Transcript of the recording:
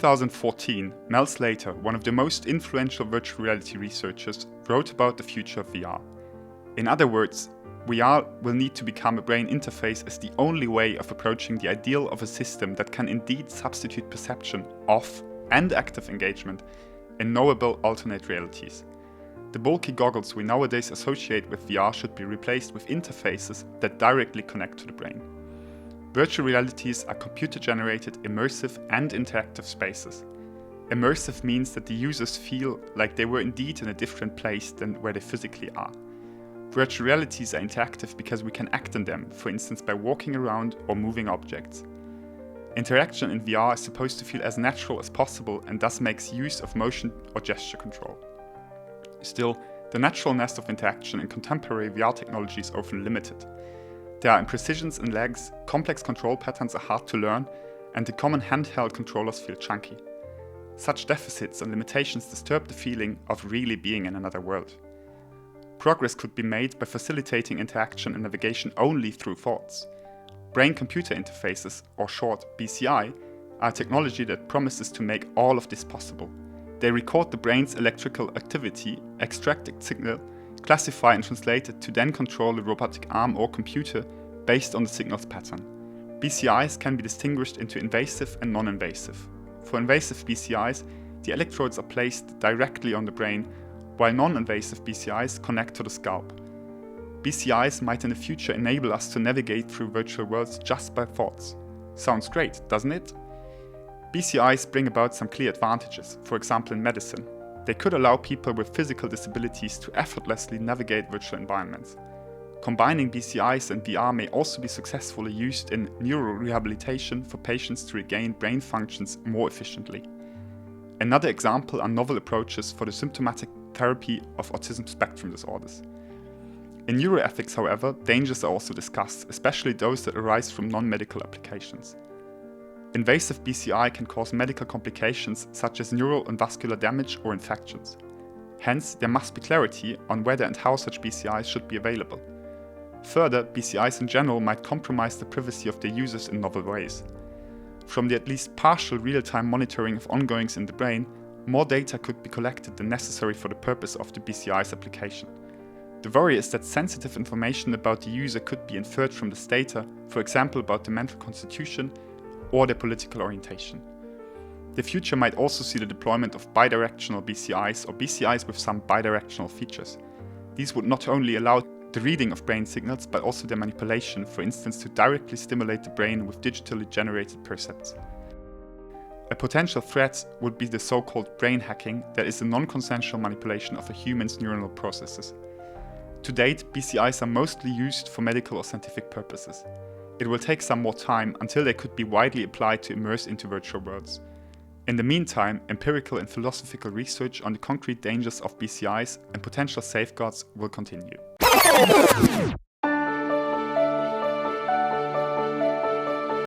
2014, Mel Slater, one of the most influential virtual reality researchers, wrote about the future of VR. In other words, VR will need to become a brain interface as the only way of approaching the ideal of a system that can indeed substitute perception of and active engagement in knowable alternate realities. The bulky goggles we nowadays associate with VR should be replaced with interfaces that directly connect to the brain. Virtual realities are computer-generated, immersive and interactive spaces. Immersive means that the users feel like they were indeed in a different place than where they physically are. Virtual realities are interactive because we can act in them, for instance by walking around or moving objects. Interaction in VR is supposed to feel as natural as possible and thus makes use of motion or gesture control. Still, the naturalness of interaction in contemporary VR technology is often limited. There are imprecisions in legs, complex control patterns are hard to learn, and the common handheld controllers feel chunky. Such deficits and limitations disturb the feeling of really being in another world. Progress could be made by facilitating interaction and navigation only through thoughts. Brain-computer interfaces, or short BCI, are a technology that promises to make all of this possible. They record the brain's electrical activity, extract a signal, classify and translate it to then control the robotic arm or computer based on the signal's pattern. BCIs can be distinguished into invasive and non-invasive. For invasive BCIs, the electrodes are placed directly on the brain, while non-invasive BCIs connect to the scalp. BCIs might in the future enable us to navigate through virtual worlds just by thoughts. Sounds great, doesn't it? BCIs bring about some clear advantages, for example in medicine. They could allow people with physical disabilities to effortlessly navigate virtual environments. Combining BCIs and VR may also be successfully used in neurorehabilitation for patients to regain brain functions more efficiently. Another example are novel approaches for the symptomatic therapy of autism spectrum disorders. In neuroethics, however, dangers are also discussed, especially those that arise from non-medical applications. Invasive BCI can cause medical complications such as neural and vascular damage or infections. Hence, there must be clarity on whether and how such BCIs should be available. Further, BCIs in general might compromise the privacy of their users in novel ways. From the at least partial real-time monitoring of ongoings in the brain, more data could be collected than necessary for the purpose of the BCI's application. The worry is that sensitive information about the user could be inferred from this data, for example about the mental constitution or their political orientation. The future might also see the deployment of bidirectional BCIs or BCIs with some bidirectional features. These would not only allow the reading of brain signals, but also their manipulation, for instance to directly stimulate the brain with digitally generated percepts. A potential threat would be the so-called brain hacking, that is the non-consensual manipulation of a human's neuronal processes. To date, BCIs are mostly used for medical or scientific purposes. It will take some more time until they could be widely applied to immerse into virtual worlds. In the meantime, empirical and philosophical research on the concrete dangers of BCIs and potential safeguards will continue.